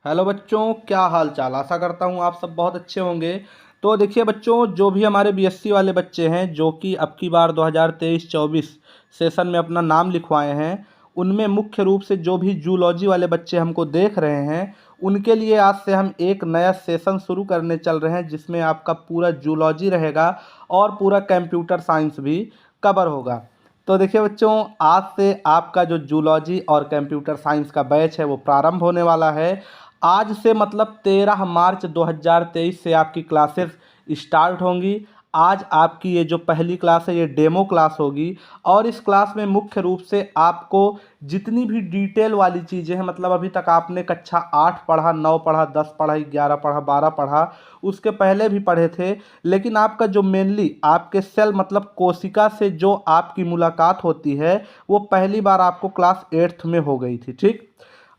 Hello बच्चों, क्या हाल चाल। आशा करता हूँ आप सब बहुत अच्छे होंगे। तो देखिए बच्चों, जो भी हमारे बीएससी वाले बच्चे हैं जो कि अब की बार 2023-24 सेशन में अपना नाम लिखवाए हैं, उनमें मुख्य रूप से जो भी जूलॉजी वाले बच्चे हमको देख रहे हैं, उनके लिए आज से हम एक नया सेशन शुरू करने चल रहे हैं जिसमें आपका पूरा जूलॉजी रहेगा और पूरा कंप्यूटर साइंस भी कवर होगा। तो देखिए बच्चों, आज से आपका जो जूलॉजी और कंप्यूटर साइंस का बैच है वो प्रारंभ होने वाला है। आज से मतलब 13 मार्च 2023 से आपकी क्लासेस स्टार्ट होंगी। आज आपकी ये जो पहली क्लास है ये डेमो क्लास होगी और इस क्लास में मुख्य रूप से आपको जितनी भी डिटेल वाली चीज़ें हैं, मतलब अभी तक आपने कक्षा 8 पढ़ा, 9 पढ़ा, 10 पढ़ा, 11 पढ़ा, 12 पढ़ा, उसके पहले भी पढ़े थे, लेकिन आपका जो मेनली आपके सेल मतलब कोशिका से जो आपकी मुलाकात होती है वो पहली बार आपको क्लास 8th में हो गई थी। ठीक,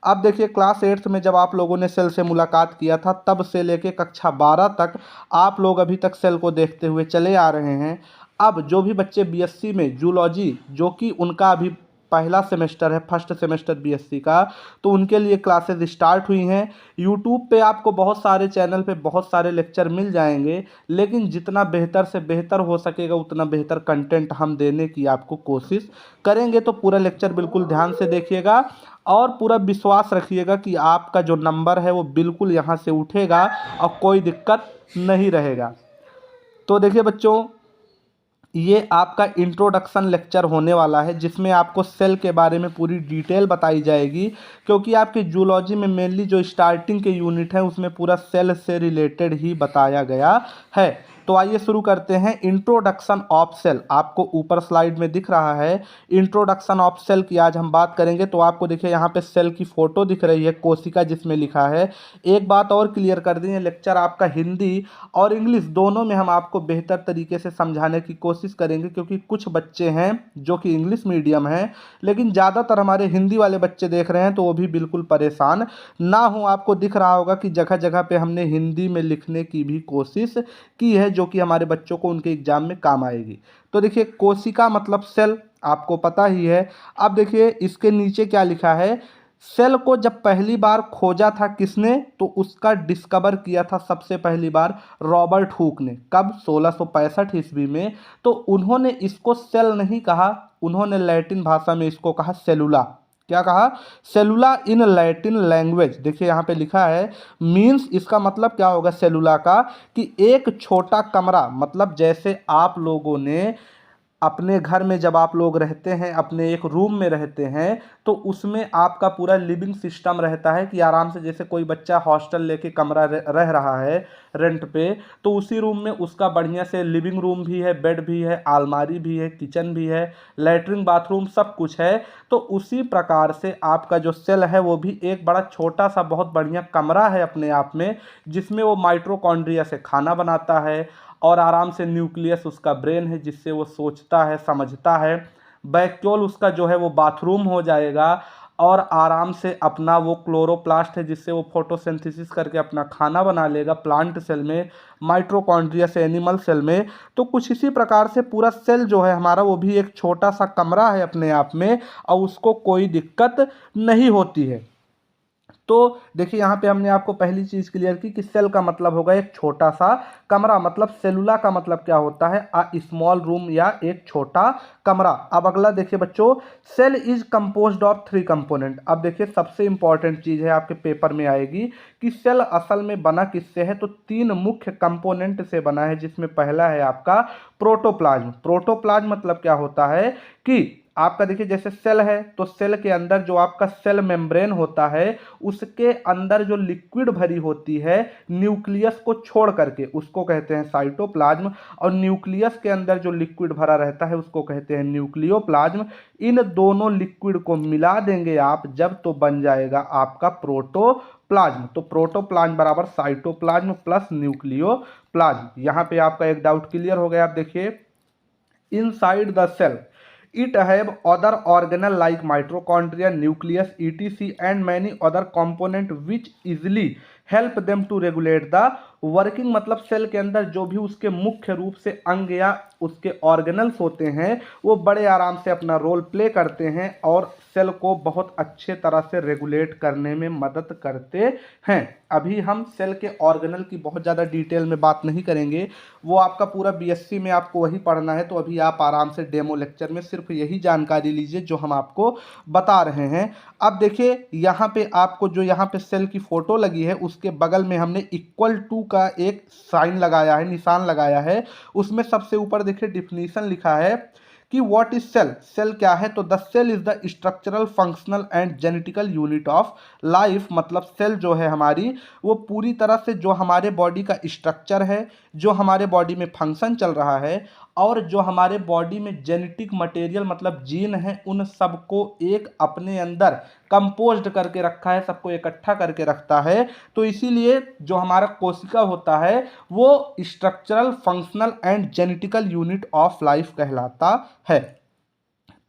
अब देखिए क्लास 8th में जब आप लोगों ने सेल से मुलाकात किया था तब से लेके कक्षा 12 तक आप लोग अभी तक सेल को देखते हुए चले आ रहे हैं। अब जो भी बच्चे बीएससी में जूलॉजी, जो कि उनका अभी पहला सेमेस्टर है, फर्स्ट सेमेस्टर बीएससी का, तो उनके लिए क्लासेस स्टार्ट हुई हैं। यूट्यूब पे आपको बहुत सारे चैनल पे बहुत सारे लेक्चर मिल जाएंगे, लेकिन जितना बेहतर से बेहतर हो सकेगा उतना बेहतर कंटेंट हम देने की आपको कोशिश करेंगे। तो पूरा लेक्चर बिल्कुल ध्यान से देखिएगा और पूरा विश्वास रखिएगा कि आपका जो नंबर है वो बिल्कुल यहाँ से उठेगा और कोई दिक्कत नहीं रहेगा। तो देखिए बच्चों, ये आपका इंट्रोडक्शन लेक्चर होने वाला है जिसमें आपको सेल के बारे में पूरी डिटेल बताई जाएगी, क्योंकि आपकी जूलॉजी में मेनली जो स्टार्टिंग के यूनिट हैं उसमें पूरा सेल से रिलेटेड ही बताया गया है। तो आइए शुरू करते हैं। इंट्रोडक्शन ऑफ सेल आपको ऊपर स्लाइड में दिख रहा है। इंट्रोडक्शन ऑफ सेल की आज हम बात करेंगे। तो आपको देखिए यहाँ पे सेल की फ़ोटो दिख रही है, कोशिका जिसमें लिखा है। एक बात और क्लियर कर दें, लेक्चर आपका हिंदी और इंग्लिश दोनों में हम आपको बेहतर तरीके से समझाने की कोशिश करेंगे, क्योंकि कुछ बच्चे हैं जो कि इंग्लिश मीडियम हैं, लेकिन ज़्यादातर हमारे हिंदी वाले बच्चे देख रहे हैं, तो वो भी बिल्कुल परेशान ना हो। आपको दिख रहा होगा कि जगह जगह पे हमने हिंदी में लिखने की भी कोशिश की है, जो कि हमारे बच्चों को उनके एग्जाम में काम आएगी। तो देखिए, कोशिका मतलब सेल आपको पता ही है। अब देखिए इसके नीचे क्या लिखा है। सेल को जब पहली बार खोजा था किसने, तो उसका डिस्कवर किया था सबसे पहली बार रॉबर्ट हुक ने। कब? 1665 ईस्वी में। तो उन्होंने इसको सेल नहीं कहा, उन्होंने लैटिन भाषा में इसको कहा सेलुला। क्या कहा? सेलुला इन लैटिन लैंग्वेज। देखिए यहाँ पे लिखा है, मीन्स इसका मतलब क्या होगा सेलुला का, कि एक छोटा कमरा, मतलब जैसे आप लोगों ने अपने घर में जब आप लोग रहते हैं, अपने एक रूम में रहते हैं, तो उसमें आपका पूरा लिविंग सिस्टम रहता है कि आराम से, जैसे कोई बच्चा हॉस्टल लेके कमरा रह रहा है रेंट पे, तो उसी रूम में उसका बढ़िया से लिविंग रूम भी है, बेड भी है, अलमारी भी है, किचन भी है, लैट्रिन बाथरूम सब कुछ है। तो उसी प्रकार से आपका जो सेल है वो भी एक बड़ा छोटा सा बहुत बढ़िया कमरा है अपने आप में, जिसमें वो माइटोकॉन्ड्रिया से खाना बनाता है और आराम से न्यूक्लियस उसका ब्रेन है जिससे वो सोचता है, समझता है। वैक्यूल उसका जो है वो बाथरूम हो जाएगा और आराम से अपना वो क्लोरोप्लास्ट है जिससे वो फोटोसिंथेसिस करके अपना खाना बना लेगा प्लांट सेल में, माइटोकॉन्ड्रिया से एनिमल सेल में। तो कुछ इसी प्रकार से पूरा सेल जो है हमारा वो भी एक छोटा सा कमरा है अपने आप में और उसको कोई दिक्कत नहीं होती है। तो देखिए यहाँ पे हमने आपको पहली चीज़ क्लियर की कि सेल का मतलब होगा एक छोटा सा कमरा, मतलब सेलुला का मतलब क्या होता है, अ स्मॉल रूम या एक छोटा कमरा। अब अगला देखिए बच्चों, cell is composed of 3 component. अब देखिए सबसे इंपॉर्टेंट चीज़ है आपके पेपर में आएगी कि सेल असल में बना किससे है, तो 3 मुख्य कंपोनेंट से बना है, जिसमें पहला है आपका प्रोटोप्लाज्म। प्रोटोप्लाज्म मतलब क्या होता है कि आपका देखिए जैसे सेल है तो सेल के अंदर जो आपका सेल मेम्ब्रेन होता है उसके अंदर जो लिक्विड भरी होती है न्यूक्लियस को छोड़ करके, उसको कहते हैं साइटोप्लाज्म, और न्यूक्लियस के अंदर जो लिक्विड भरा रहता है उसको कहते हैं न्यूक्लियोप्लाज्म। इन दोनों लिक्विड को मिला देंगे आप जब, तो बन जाएगा आपका प्रोटोप्लाज्म। तो प्रोटोप्लाज्म बराबर साइटोप्लाज्म प्लस न्यूक्लियोप्लाज्म। यहाँ पे आपका एक डाउट क्लियर हो गया। आप देखिए, inside the cell it have other organelle like mitochondria, nucleus, etc and many other component which easily help them to regulate the working मतलब सेल के अंदर जो भी उसके मुख्य रूप से अंग या उसके ऑर्गेनल्स होते हैं वो बड़े आराम से अपना रोल प्ले करते हैं और सेल को बहुत अच्छे तरह से रेगुलेट करने में मदद करते हैं। अभी हम सेल के ऑर्गेनल की बहुत ज़्यादा डिटेल में बात नहीं करेंगे, वो आपका पूरा बीएससी में आपको वही पढ़ना है, तो अभी आप आराम से डेमो लेक्चर में सिर्फ यही जानकारी लीजिए जो हम आपको बता रहे हैं। अब देखिए यहाँ पे आपको जो यहाँ पे सेल की फोटो लगी है उसके बगल में हमने इक्वल टू का एक साइन लगाया है, निशान लगाया है। उसमें सबसे ऊपर देखिए डिफिनीशन लिखा है कि व्हाट इज सेल। सेल क्या है, तो the cell is the structural functional and genetical unit of life. मतलब सेल जो है हमारी वो पूरी तरह से जो हमारे बॉडी का स्ट्रक्चर है, जो हमारे बॉडी में फंक्शन चल रहा है और जो हमारे बॉडी में जेनेटिक मटेरियल मतलब जीन है, उन सबको एक अपने अंदर कंपोज्ड करके रखा है, सबको इकट्ठा करके रखता है। तो इसीलिए जो हमारा कोशिका होता है वो structural functional and genetical unit of life कहलाता है।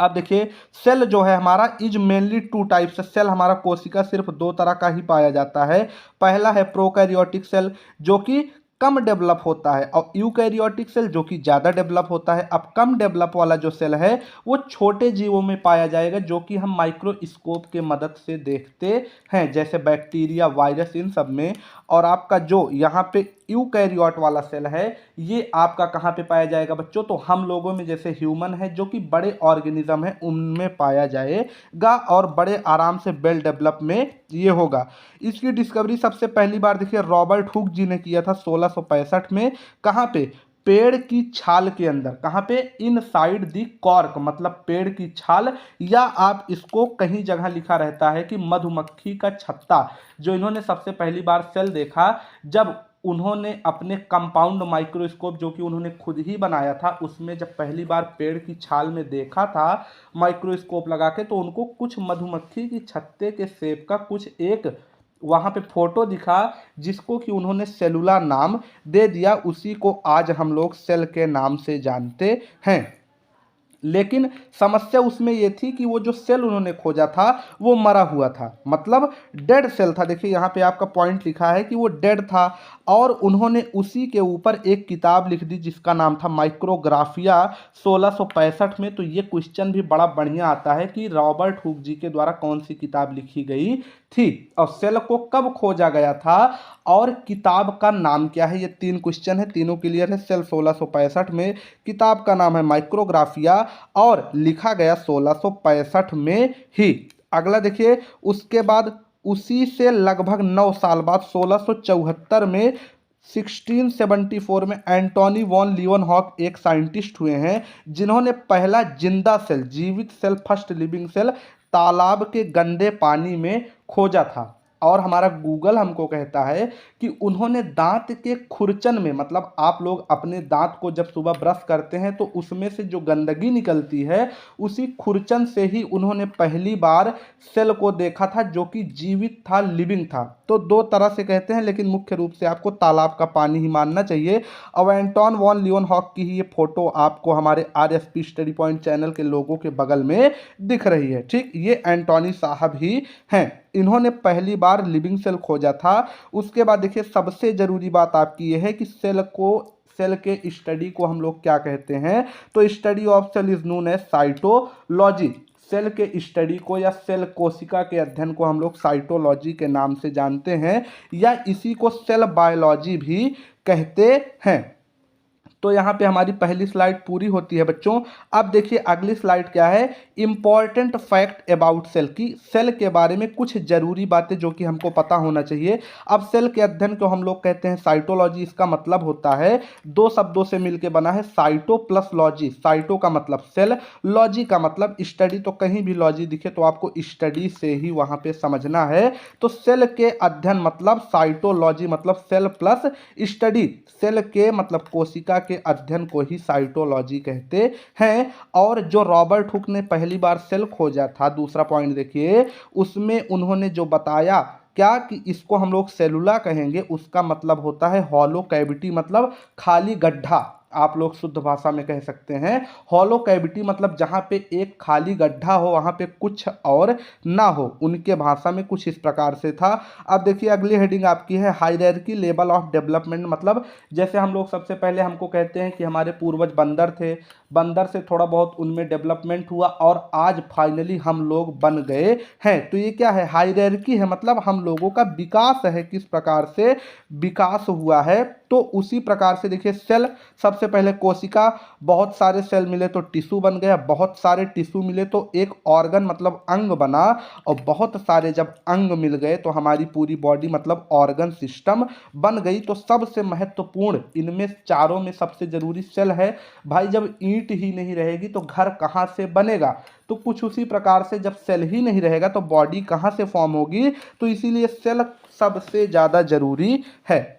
अब देखिए सेल जो है हमारा is mainly two types. Cell हमारा कोशिका सिर्फ दो तरह का ही पाया जाता है। पहला है प्रोकैरियोटिक सेल जो कि कम डेवलप होता है, और यूकैरियोटिक सेल जो कि ज़्यादा डेवलप होता है। अब कम डेवलप वाला जो सेल है वो छोटे जीवों में पाया जाएगा जो कि हम माइक्रोस्कोप के मदद से देखते हैं, जैसे बैक्टीरिया, वायरस, इन सब में। और आपका जो यहाँ पे यूकैरियोट वाला सेल है ये आपका कहाँ पे पाया जाएगा बच्चों, तो हम लोगों में जैसे ह्यूमन है जो कि बड़े ऑर्गेनिज्म है उनमें पाया जाएगा और बड़े आराम से वेल डेवलप में ये होगा। इसकी डिस्कवरी सबसे पहली बार देखिए रॉबर्ट हुक जी ने किया था 1665 में। कहाँ पे, पेड़ की छाल के अंदर। कहाँ पे, इनसाइड दी कॉर्क, मतलब पेड़ की छाल, या आप इसको कहीं जगह लिखा रहता है कि मधुमक्खी का छत्ता। जो इन्होंने सबसे पहली बार सेल देखा जब उन्होंने अपने कंपाउंड माइक्रोस्कोप जो कि उन्होंने खुद ही बनाया था उसमें जब पहली बार पेड़ की छाल में देखा था माइक्रोस्कोप लगा के, तो उनको कुछ मधुमक्खी की छत्ते के शेप का कुछ एक वहाँ पे फोटो दिखा जिसको कि उन्होंने सेलुला नाम दे दिया। उसी को आज हम लोग सेल के नाम से जानते हैं। लेकिन समस्या उसमें ये थी कि वो जो सेल उन्होंने खोजा था वो मरा हुआ था, मतलब डेड सेल था। देखिए यहाँ पे आपका पॉइंट लिखा है कि वो डेड था, और उन्होंने उसी के ऊपर एक किताब लिख दी जिसका नाम था माइक्रोग्राफिया 1665 में। तो ये क्वेश्चन भी बड़ा बढ़िया आता है कि रॉबर्ट हुक जी के द्वारा कौन सी किताब लिखी गई थी और सेल को कब खोजा गया था और किताब का नाम क्या है। ये तीन क्वेश्चन है, तीनों क्लियर है। सेल 1665 में, किताब का नाम है माइक्रोग्राफिया और लिखा गया 1665 में ही। अगला देखिए, उसके बाद उसी से लगभग 9 साल बाद 1674 में 1674 में एंटोनी वॉन लीवनहॉक एक साइंटिस्ट हुए हैं जिन्होंने पहला जिंदा सेल, जीवित सेल, फर्स्ट लिविंग सेल तालाब के गंदे पानी में खोजा था। और हमारा गूगल हमको कहता है कि उन्होंने दांत के खुरचन में, मतलब आप लोग अपने दांत को जब सुबह ब्रश करते हैं तो उसमें से जो गंदगी निकलती है उसी खुरचन से ही उन्होंने पहली बार सेल को देखा था जो कि जीवित था, लिविंग था। तो दो तरह से कहते हैं लेकिन मुख्य रूप से आपको तालाब का पानी ही मानना चाहिए। अब एंटोन वॉन लीवनहॉक की ही ये फोटो आपको हमारे आरएसपी स्टडी पॉइंट चैनल के लोगों के बगल में दिख रही है। ठीक, ये एंटोनी साहब ही हैं, इन्होंने पहली बार लिविंग सेल खोजा था। उसके बाद देखिए सबसे जरूरी बात आपकी यह है कि सेल के स्टडी को हम लोग क्या कहते हैं, तो study of cell is known as cytology. Cell के स्टडी को या सेल कोशिका के अध्ययन को हम लोग साइटोलॉजी के नाम से जानते हैं, या इसी को सेल बायोलॉजी भी कहते हैं। तो यहाँ पे हमारी पहली स्लाइड पूरी होती है बच्चों। अब देखिए अगली स्लाइड क्या है, इंपॉर्टेंट फैक्ट अबाउट सेल की। सेल के बारे में कुछ जरूरी बातें जो कि हमको पता होना चाहिए। अब सेल के अध्ययन को हम लोग कहते हैं साइटोलॉजी। इसका मतलब होता है, दो शब्दों से मिलकर बना है, साइटो प्लस लॉजी। साइटो का मतलब सेल, लॉजी का मतलब स्टडी। तो कहीं भी लॉजी दिखे तो आपको स्टडी से ही वहां पे समझना है। तो सेल के अध्ययन मतलब साइटोलॉजी, मतलब सेल प्लस स्टडी। सेल के मतलब कोशिका के अध्ययन को ही साइटोलॉजी कहते हैं। और जो रॉबर्ट हुक ने पहली बार सेल खोजा था, दूसरा पॉइंट देखिए, उसमें उन्होंने जो बताया क्या कि इसको हम लोग सेलुला कहेंगे, उसका मतलब होता है हॉलो कैविटी, मतलब खाली गड्ढा। आप लोग शुद्ध भाषा में कह सकते हैं। हॉलो कैविटी मतलब जहाँ पे एक खाली गड्ढा हो, वहाँ पे कुछ और ना हो, उनके भाषा में कुछ इस प्रकार से था। अब देखिए अगली हेडिंग आपकी है हायरार्की लेवल ऑफ डेवलपमेंट। मतलब जैसे हम लोग सबसे पहले हमको कहते हैं कि हमारे पूर्वज बंदर थे, बंदर से थोड़ा बहुत उनमें डेवलपमेंट हुआ और आज फाइनली हम लोग बन गए हैं। तो ये क्या है, हायरार्की है, मतलब हम लोगों का विकास है, किस प्रकार से विकास हुआ है। तो उसी प्रकार से देखिए सेल, सबसे पहले कोशिका, बहुत सारे सेल मिले तो टिश्यू बन गया, बहुत सारे टिश्यू मिले तो एक ऑर्गन मतलब अंग बना, और बहुत सारे जब अंग मिल गए तो हमारी पूरी बॉडी मतलब ऑर्गन सिस्टम बन गई। तो सबसे महत्वपूर्ण इनमें चारों में सबसे जरूरी सेल है। भाई जब ईंट ही नहीं रहेगी तो घर कहाँ से बनेगा। तो कुछ उसी प्रकार से जब सेल ही नहीं रहेगा तो बॉडी कहाँ से फॉर्म होगी। तो इसीलिए सेल सबसे ज़्यादा जरूरी है।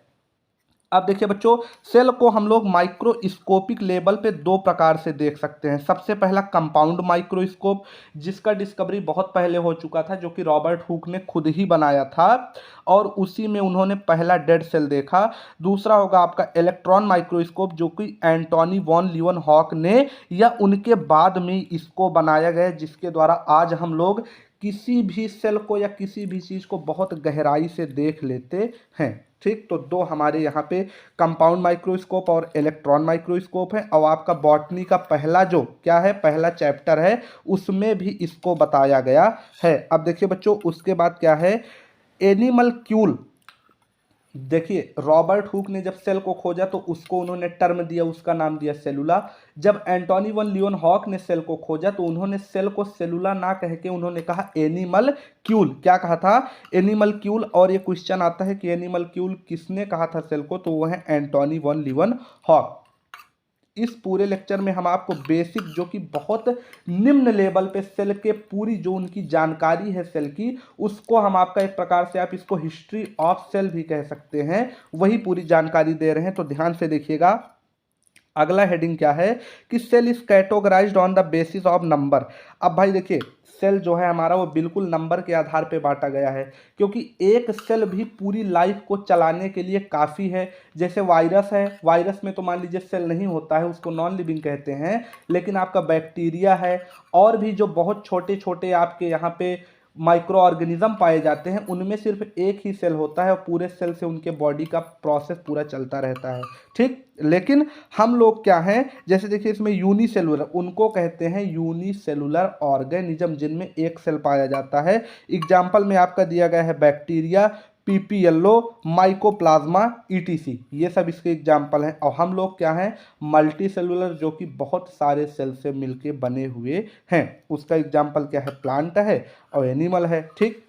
अब देखिए बच्चों, सेल को हम लोग माइक्रोस्कोपिक लेवल पे दो प्रकार से देख सकते हैं। सबसे पहला कंपाउंड माइक्रोस्कोप, जिसका डिस्कवरी बहुत पहले हो चुका था, जो कि रॉबर्ट हुक ने खुद ही बनाया था और उसी में उन्होंने पहला डेड सेल देखा। दूसरा होगा आपका इलेक्ट्रॉन माइक्रोस्कोप, जो कि एंटोनी वॉन लीeuwenhoek ने या उनके बाद में इसको बनाया गया, जिसके द्वारा आज हम लोग किसी भी सेल को या किसी भी चीज़ को बहुत गहराई से देख लेते हैं। ठीक, तो दो हमारे यहाँ पे कंपाउंड माइक्रोस्कोप और इलेक्ट्रॉन माइक्रोस्कोप है। और आपका बॉटनी का पहला जो क्या है, पहला चैप्टर है, उसमें भी इसको बताया गया है। अब देखिए बच्चों, उसके बाद क्या है, एनिमलक्यूल। देखिए रॉबर्ट हुक ने जब सेल को खोजा तो उसको उन्होंने टर्म दिया, उसका नाम दिया सेलुला। जब एंटोनी वन लीeuwenhoek ने सेल को खोजा तो उन्होंने सेल को सेलुला ना कह के उन्होंने कहा एनिमल क्यूल। क्या कहा था, एनिमल क्यूल। और ये क्वेश्चन आता है कि एनिमल क्यूल किसने कहा था सेल को, तो वो है एंटोनी वन लीeuwenhoek। इस पूरे लेक्चर में हम आपको बेसिक, जो कि बहुत निम्न लेवल पे सेल के पूरी जो उनकी जानकारी है सेल की, उसको हम आपका एक प्रकार से आप इसको हिस्ट्री ऑफ सेल भी कह सकते हैं, वही पूरी जानकारी दे रहे हैं। तो ध्यान से देखिएगा, अगला हेडिंग क्या है कि cell is categorized on the basis of number. अब भाई देखिए, सेल जो है हमारा वो बिल्कुल नंबर के आधार पे बांटा गया है, क्योंकि एक सेल भी पूरी लाइफ को चलाने के लिए काफ़ी है। जैसे वायरस है, वायरस में तो मान लीजिए सेल नहीं होता है, उसको नॉन लिविंग कहते हैं। लेकिन आपका बैक्टीरिया है, और भी जो बहुत छोटे छोटे आपके यहाँ पे माइक्रो ऑर्गेनिज्म पाए जाते हैं, उनमें सिर्फ एक ही सेल होता है और पूरे सेल से उनके बॉडी का प्रोसेस पूरा चलता रहता है। ठीक, लेकिन हम लोग क्या हैं, जैसे देखिए इसमें यूनिसेलुलर, उनको कहते हैं यूनिसेलुलर ऑर्गेनिज्म, जिनमें एक सेल पाया जाता है। एग्जाम्पल में आपका दिया गया है बैक्टीरिया, पीपीएलओ, माइकोप्लाज्मा, ईटीसी, ये सब इसके एग्जाम्पल हैं। और हम लोग क्या हैं, मल्टी सेलुलर, जो कि बहुत सारे सेल से मिलके बने हुए हैं। उसका एग्जाम्पल क्या है, प्लांट है और एनिमल है। ठीक,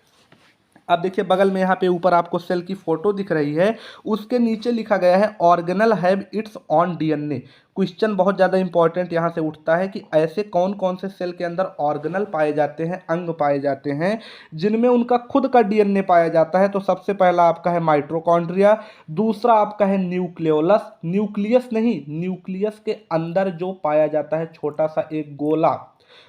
अब देखिए बगल में यहाँ पे ऊपर आपको सेल की फोटो दिख रही है, उसके नीचे लिखा गया है organelle have it's on DNA. Question बहुत ज़्यादा इंपॉर्टेंट यहाँ से उठता है कि ऐसे कौन कौन से सेल के अंदर ऑर्गेनल पाए जाते हैं, अंग पाए जाते हैं, जिनमें उनका खुद का डीएनए पाया जाता है। तो सबसे पहला आपका है माइटोकॉन्ड्रिया, दूसरा आपका है न्यूक्लियोलस, न्यूक्लियस नहीं, न्यूक्लियस के अंदर जो पाया जाता है छोटा सा एक गोला,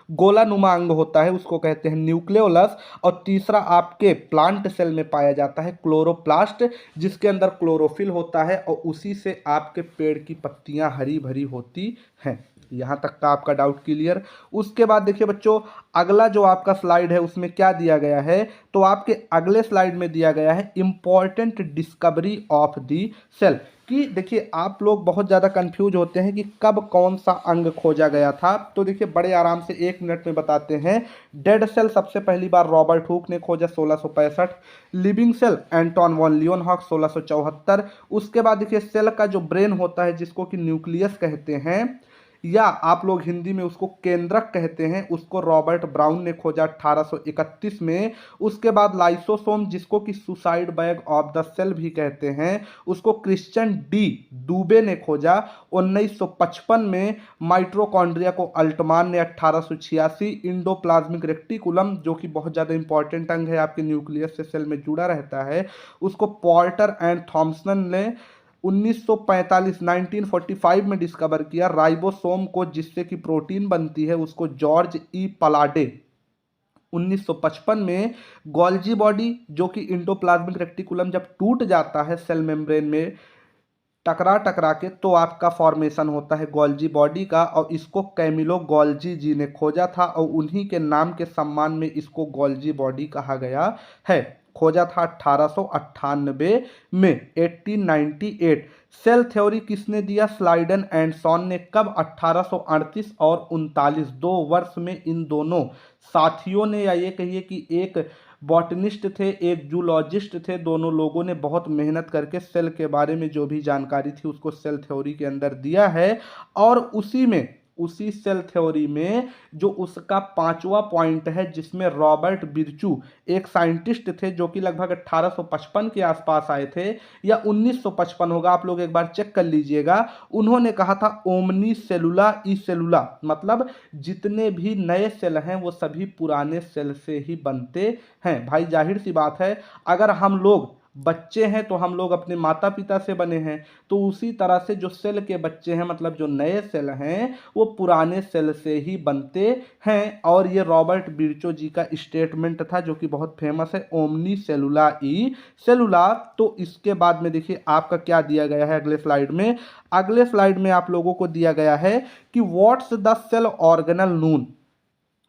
गोलानुमा अंग होता है, उसको कहते हैं न्यूक्लियोलस। और तीसरा आपके प्लांट सेल में पाया जाता है क्लोरोप्लास्ट, जिसके अंदर क्लोरोफिल होता है और उसी से आपके पेड़ की पत्तियां हरी भरी होती हैं। यहाँ तक का आपका डाउट क्लियर। उसके बाद देखिए बच्चों, अगला जो आपका स्लाइड है उसमें क्या दिया गया है, तो आपके अगले स्लाइड में दिया गया है important discovery of the cell. कि देखिए आप लोग बहुत ज़्यादा कंफ्यूज होते हैं कि कब कौन सा अंग खोजा गया था। तो देखिए बड़े आराम से 1 मिनट में बताते हैं। डेड सेल सबसे पहली बार रॉबर्ट हुक ने खोजा 1665, लिविंग सेल एंटोन वॉन लीeuwenhoek 1674। उसके बाद देखिए सेल का जो ब्रेन होता है, जिसको कि न्यूक्लियस कहते हैं, या आप लोग हिंदी में उसको केंद्रक कहते हैं, उसको रॉबर्ट ब्राउन ने खोजा 1831 में। उसके बाद लाइसोसोम, जिसको कि suicide bag of the cell भी कहते हैं, उसको क्रिश्चियन डी दूबे ने खोजा 1955 में। माइटोकॉन्ड्रिया को अल्टमान ने 1886। इंडोप्लाज्मिक रेक्टिकुलम, जो कि बहुत ज़्यादा इंपॉर्टेंट अंग है, आपके न्यूक्लियस से सेल में जुड़ा रहता है, उसको पोर्टर एंड थॉम्सन ने 1945 1945 में डिस्कवर किया। राइबोसोम को, जिससे कि प्रोटीन बनती है, उसको जॉर्ज ई पलाडे 1955 में। गोल्जी बॉडी, जो कि इंडोप्लाज्मिक रेक्टिकुलम जब टूट जाता है सेल मेम्ब्रेन में, टकरा टकरा के तो आपका फॉर्मेशन होता है गोल्जी बॉडी का, और इसको कैमिलो गोल्जी जी ने खोजा था और उन्हीं के नाम के सम्मान में इसको गोल्जी बॉडी कहा गया है। खोजा था 1898 में, 1898। सेल थ्योरी किसने दिया? स्लाइडन एंड सॉन ने। कब? 1838 और 39, 2 वर्ष में इन दोनों साथियों ने, या ये कहिए कि एक बॉटनिस्ट थे, एक जूलॉजिस्ट थे, दोनों लोगों ने बहुत मेहनत करके सेल के बारे में जो भी जानकारी थी उसको सेल थ्योरी के अंदर दिया है। और उसी सेल थ्योरी में जो उसका 5वां पॉइंट है, जिसमें रॉबर्ट बिरचू एक साइंटिस्ट थे जो कि लगभग 1855 के आसपास आए थे, या 1955 होगा, आप लोग एक बार चेक कर लीजिएगा। उन्होंने कहा था ओमनी सेलुला ई सेलुला, मतलब जितने भी नए सेल हैं वो सभी पुराने सेल से ही बनते हैं। भाई जाहिर सी बात है, अगर हम लोग बच्चे हैं तो हम लोग अपने माता पिता से बने हैं, तो उसी तरह से जो सेल के बच्चे हैं, मतलब जो नए सेल हैं, वो पुराने सेल से ही बनते हैं। और ये रॉबर्ट बिरचो जी का स्टेटमेंट था जो कि बहुत फेमस है, ओमनी सेलुला ई सेलुला। तो इसके बाद में देखिए आपका क्या दिया गया है अगले स्लाइड में। अगले स्लाइड में आप लोगों को दिया गया है कि व्हाट्स द सेल ऑर्गेनल नून,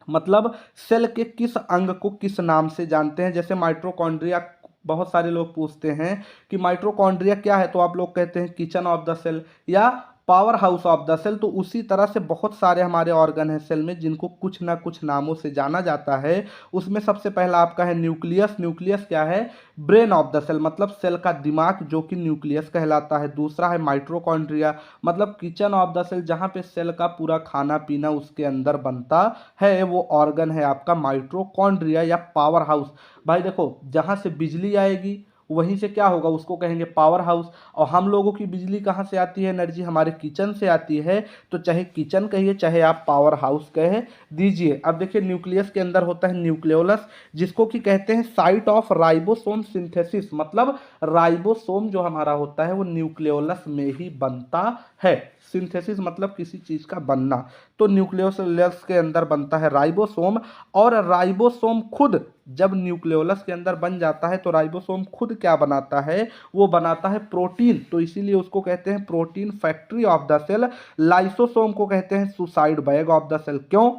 मतलब सेल के किस अंग को किस नाम से जानते हैं। जैसे माइटोकॉन्ड्रिया, बहुत सारे लोग पूछते हैं कि माइटोकॉन्ड्रिया क्या है, तो आप लोग कहते हैं किचन ऑफ द सेल या power house of the cell. तो उसी तरह से बहुत सारे हमारे ऑर्गन हैं सेल में जिनको कुछ ना कुछ नामों से जाना जाता है। उसमें सबसे पहला आपका है न्यूक्लियस। न्यूक्लियस क्या है? ब्रेन ऑफ द सेल, मतलब सेल का दिमाग, जो कि न्यूक्लियस कहलाता है। दूसरा है माइटोकॉन्ड्रिया, मतलब किचन ऑफ द सेल, जहाँ पे सेल का पूरा खाना पीना उसके अंदर बनता है, वो ऑर्गन है आपका माइटोकॉन्ड्रिया या पावर हाउस। भाई देखो, जहाँ से बिजली आएगी वहीं से क्या होगा, उसको कहेंगे पावर हाउस। और हम लोगों की बिजली कहाँ से आती है? एनर्जी हमारे किचन से आती है। तो चाहे किचन कहिए चाहे आप पावर हाउस कह दीजिए। अब देखिए न्यूक्लियस के अंदर होता है न्यूक्लियोलस, जिसको कि कहते हैं साइट ऑफ राइबोसोम सिंथेसिस, मतलब राइबोसोम जो हमारा होता है वो न्यूक्लियोलस में ही बनता है। सिंथेसिस मतलब किसी चीज का बनना, तो न्यूक्लियोलस के अंदर बनता है राइबोसोम। और राइबोसोम खुद जब न्यूक्लियोलस के अंदर बन जाता है तो राइबोसोम खुद क्या बनाता है? वो बनाता है प्रोटीन। तो इसीलिए उसको कहते हैं protein factory of the cell. Lysosome को कहते हैं suicide bag of the cell. क्यों?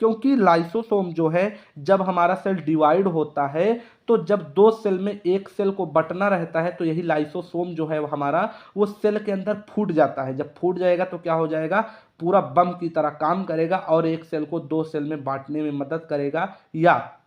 क्योंकि लाइसोसोम जो है, जब हमारा सेल डिवाइड होता है, तो जब दो सेल में एक सेल को बंटना रहता है, तो यही लाइसोसोम जो है वो हमारा, वो सेल के अंदर फूट जाता है। जब फूट जाएगा तो क्या हो जाएगा? पूरा बम की तरह काम करेगा और एक सेल को दो सेल में बांटने में मदद करेगा। या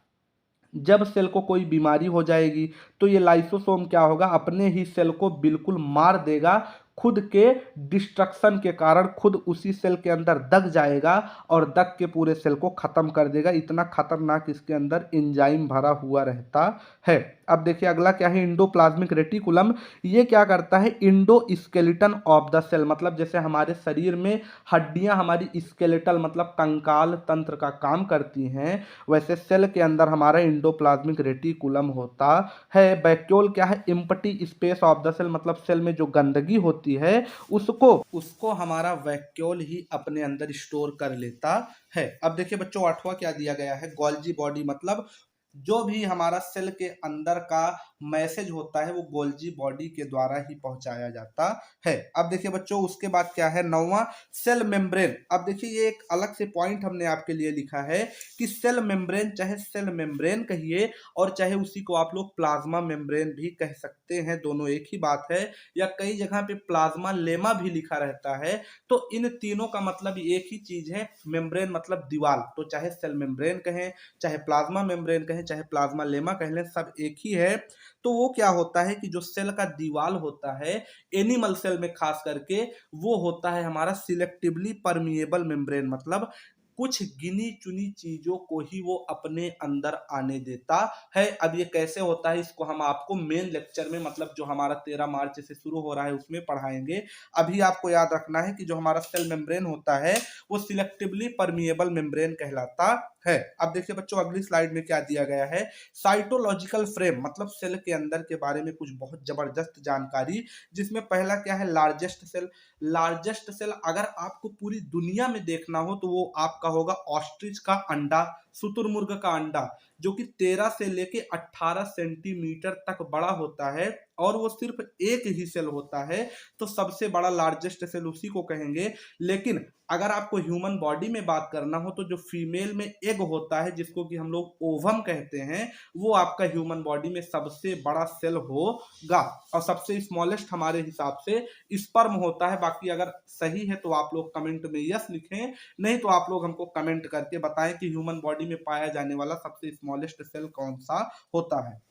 जब सेल को कोई बीमारी हो जाएगी तो ये लाइसोसोम क्या होगा? अपने ही सेल को बिल्कुल मार देगा, खुद के डिस्ट्रक्शन के कारण खुद उसी सेल के अंदर दग जाएगा और दग के पूरे सेल को खत्म कर देगा। इतना खतरनाक इसके अंदर एंजाइम भरा हुआ रहता है। अब देखिए अगला क्या है, इंडोप्लाज्मिक रेटिकुलम। ये क्या करता है? Endoskeleton of the cell, मतलब जैसे हमारे शरीर में हड्डियां हमारी स्केलेटल मतलब कंकाल तंत्र का काम करती हैं, वैसे सेल के अंदर हमारा इंडोप्लाज्मिक रेटिकुलम होता है। वैक्यूल क्या है? Empty space of the cell, मतलब सेल में जो गंदगी होती है उसको उसको हमारा वैक्यूल ही अपने अंदर स्टोर कर लेता है। अब देखिए बच्चों, 8वां क्या दिया गया है? गोल्जी बॉडी, मतलब जो भी हमारा सेल के अंदर का मैसेज होता है वो गोल्जी बॉडी के द्वारा ही पहुंचाया जाता है। अब देखिए बच्चों, उसके बाद क्या है? 9वां, सेल मेम्ब्रेन। अब देखिए ये एक अलग से पॉइंट हमने आपके लिए लिखा है कि सेल मेम्ब्रेन, चाहे सेल मेम्ब्रेन कहिए और चाहे उसी को आप लोग प्लाज्मा मेम्ब्रेन भी कह सकते हैं, दोनों एक ही बात है। या कई जगह पे प्लाज्मा लेमा भी लिखा रहता है। तो इन तीनों का मतलब एक ही चीज है, मेम्ब्रेन मतलब दीवार। तो चाहे सेल मेम्ब्रेन कहें, चाहे प्लाज्मा मेम्ब्रेन कहें, चाहे प्लाज्मा लेमा कह लें, सब एक ही है। तो वो क्या होता है कि जो सेल का दीवार होता है एनिमल सेल में खास करके, वो होता है हमारा सिलेक्टिवली परमिएबल मेम्ब्रेन, मतलब कुछ गिनी चुनी चीजों को ही वो अपने अंदर आने देता है। अब ये कैसे होता है इसको हम आपको मेन लेक्चर में, मतलब जो हमारा 13 मार्च से शुरू हो रहा है उसमें पढ़ाएंगे। अभी आपको याद रखना है कि जो हमारा सेल मेम्ब्रेन होता है वो सिलेक्टिवली परमिएबल मेम्ब्रेन कहलाता है। अब देखिए बच्चों, अगली स्लाइड में क्या दिया गया है? साइटोलॉजिकल फ्रेम, मतलब सेल के अंदर के बारे में कुछ बहुत जबरदस्त जानकारी, जिसमें पहला क्या है? Largest cell. लार्जेस्ट सेल अगर आपको पूरी दुनिया में देखना हो तो वो आपका होगा ऑस्ट्रिच का अंडा शुतुरमुर्ग का अंडा, जो कि 13 से लेके 18 सेंटीमीटर तक बड़ा होता है और वो सिर्फ एक ही सेल होता है, तो सबसे बड़ा लार्जेस्ट सेल उसी को कहेंगे। लेकिन अगर आपको ह्यूमन बॉडी में बात करना हो तो जो फीमेल में एग होता है, जिसको कि हम लोग ओवम कहते हैं, वो आपका ह्यूमन बॉडी में सबसे बड़ा सेल होगा और सबसे स्मॉलेस्ट हमारे हिसाब से स्पर्म होता है। बाकी अगर सही है तो आप लोग कमेंट में यस लिखें, नहीं तो आप लोग हमको कमेंट करके बताएं कि ह्यूमन बॉडी में पाया जाने वाला सबसे स्मॉलेस्ट सेल कौन सा होता है।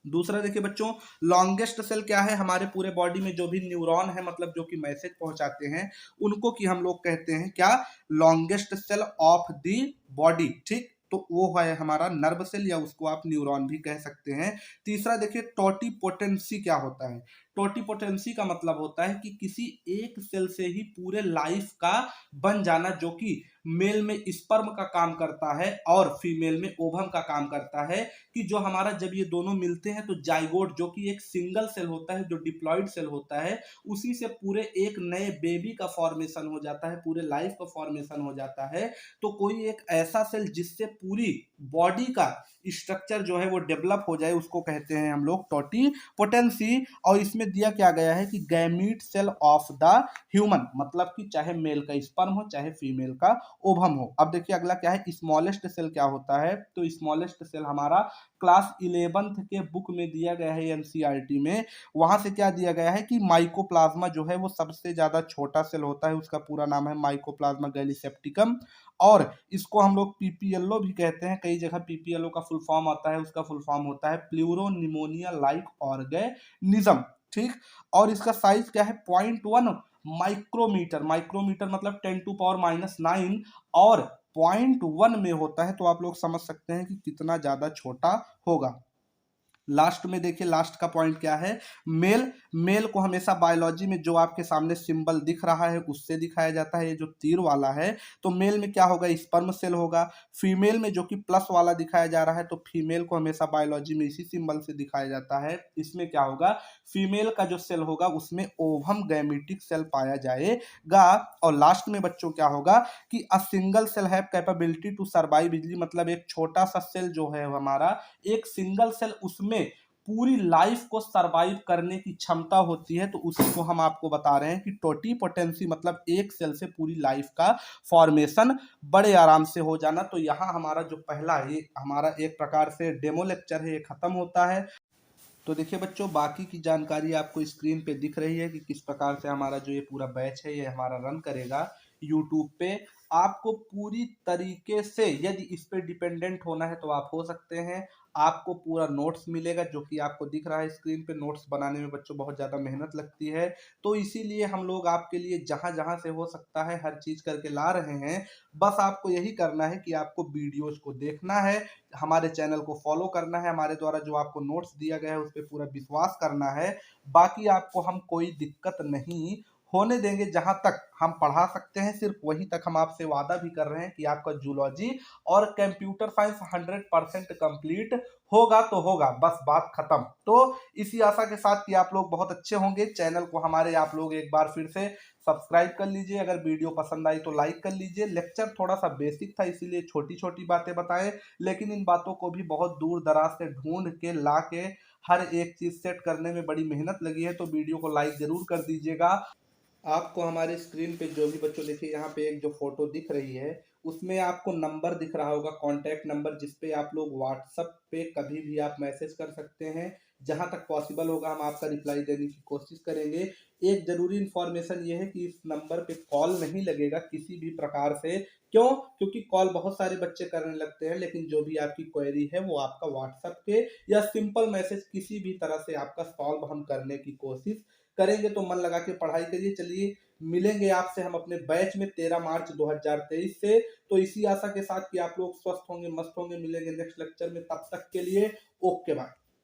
दूसरा देखिए बच्चों, लॉन्गेस्ट सेल क्या है, हमारे पूरे बॉडी में जो भी न्यूरॉन है, मतलब जो कि मैसेज पहुंचाते हैं, उनको कि हम लोग कहते हैं क्या, longest cell of the body. ठीक, तो वो है हमारा नर्व सेल या उसको आप न्यूरॉन भी कह सकते हैं। तीसरा देखिए, टोटीपोटेंसी क्या होता है। टोटीपोटेंसी का मतलब होता है कि किसी एक सेल से ही पूरे लाइफ का बन जाना, जो कि मेल में स्पर्म का काम करता है और फीमेल में ओवम का काम करता है। कि जो हमारा जब ये दोनों मिलते हैं तो जाइगोट, जो कि एक सिंगल सेल होता है, जो डिप्लॉइड सेल होता है, उसी से पूरे एक नए बेबी का फॉर्मेशन हो जाता है, पूरे लाइफ का फॉर्मेशन हो जाता है। तो कोई एक ऐसा सेल जिससे पूरी बॉडी का स्ट्रक्चर जो है वो डेवलप हो जाए, उसको कहते हैं हम लोग टोटीपोटेंसी। और इसमें दिया क्या गया है कि gamete cell of the human, मतलब कि चाहे मेल का स्पर्म हो चाहे फीमेल का ओवम हो। अब देखिए अगला क्या है, स्मॉलेस्ट सेल क्या होता है। तो स्मॉलेस्ट सेल हमारा क्लास 11th के बुक में दिया गया है, एनसीईआरटी में। वहां से क्या दिया गया है कि माइकोप्लाज्मा जो है वो सबसे ज्यादा छोटा सेल होता है, उसका पूरा नाम है माइकोप्लाज्मा गैलीसेप्टिकम। और इसको हम लोग पीपीएलओ भी कहते हैं, कई जगह पीपीएलओ का फुल फॉर्म आता है, उसका फुल फॉर्म होता है प्लूरो निमोनिया लाइक ऑर्गेनिज्म। ठीक, और इसका साइज क्या है, 0.1 माइक्रोमीटर। माइक्रोमीटर मतलब 10⁻⁹ और 0.1 में होता है, तो आप लोग समझ सकते हैं कि कितना ज्यादा छोटा होगा। लास्ट में देखिए, लास्ट का पॉइंट क्या है, मेल। मेल को हमेशा बायोलॉजी में जो आपके सामने सिंबल दिख रहा है उससे दिखाया जाता है, ये जो तीर वाला है। तो मेल में क्या होगा, स्पर्म सेल होगा। फीमेल में जो कि प्लस वाला दिखाया जा रहा है, तो फीमेल को हमेशा बायोलॉजी में इसी सिंबल से दिखाया जाता है। इसमें क्या होगा, फीमेल का जो सेल होगा उसमें ओवम गैमेटिक सेल पाया जाएगा। और लास्ट में बच्चों क्या होगा कि a single cell have capability to survive easily, मतलब एक छोटा सा सेल जो है हमारा, एक सिंगल सेल, उसमें पूरी लाइफ को सरवाइव करने की क्षमता होती है। तो उसी को हम आपको बता रहे हैं कि टोटीपोटेंसी मतलब एक सेल से पूरी लाइफ का फॉर्मेशन बड़े आराम से हो जाना। तो यहाँ हमारा जो पहला ये हमारा एक प्रकार से डेमो लेक्चर है, ये खत्म होता है। तो देखिए बच्चों, बाकी की जानकारी आपको स्क्रीन पे दिख रही है कि किस प्रकार से हमारा जो ये पूरा बैच है ये हमारा रन करेगा यूट्यूब पे। आपको पूरी तरीके से यदि इस पे डिपेंडेंट होना है तो आप हो सकते हैं। आपको पूरा नोट्स मिलेगा, जो कि आपको दिख रहा है स्क्रीन पे। नोट्स बनाने में बच्चों बहुत ज़्यादा मेहनत लगती है, तो इसीलिए हम लोग आपके लिए जहाँ जहाँ से हो सकता है हर चीज़ करके ला रहे हैं। बस आपको यही करना है कि आपको वीडियोज़ को देखना है, हमारे चैनल को फॉलो करना है, हमारे द्वारा जो आपको नोट्स दिया गया है उस पर पूरा विश्वास करना है। बाकी आपको हम कोई दिक्कत नहीं होने देंगे। जहां तक हम पढ़ा सकते हैं सिर्फ वहीं तक हम आपसे वादा भी कर रहे हैं कि आपका जूलॉजी और कंप्यूटर साइंस 100% कंप्लीट होगा तो होगा, बस बात खत्म। तो इसी आशा के साथ कि आप लोग बहुत अच्छे होंगे, चैनल को हमारे आप लोग एक बार फिर से सब्सक्राइब कर लीजिए। अगर वीडियो पसंद आई तो लाइक कर लीजिए। लेक्चर थोड़ा सा बेसिक था, इसीलिए छोटी छोटी बातें बताएं, लेकिन इन बातों को भी बहुत दूर दराज से ढूंढ के ला के हर एक चीज सेट करने में बड़ी मेहनत लगी है। तो वीडियो को लाइक जरूर कर दीजिएगा। आपको हमारे स्क्रीन पे जो भी बच्चों देखिए, यहाँ पे एक जो फोटो दिख रही है उसमें आपको नंबर दिख रहा होगा, कॉन्टैक्ट नंबर, जिसपे आप लोग व्हाट्सएप पे कभी भी आप मैसेज कर सकते हैं। जहां तक पॉसिबल होगा हम आपका रिप्लाई देने की कोशिश करेंगे। एक जरूरी इन्फॉर्मेशन ये है कि इस नंबर पे कॉल नहीं लगेगा किसी भी प्रकार से। क्यों? क्योंकि कॉल बहुत सारे बच्चे करने लगते हैं, लेकिन जो भी आपकी क्वेरी है वो आपका व्हाट्सएप के या सिंपल मैसेज किसी भी तरह से आपका सॉल्व हम करने की कोशिश करेंगे। तो मन लगा के पढ़ाई करिए। चलिए मिलेंगे आपसे हम अपने बैच में 13 मार्च 2023 से। तो इसी आशा के साथ कि आप लोग स्वस्थ होंगे, मस्त होंगे। मिलेंगे नेक्स्ट लेक्चर में, तब तक के लिए ओके बाय।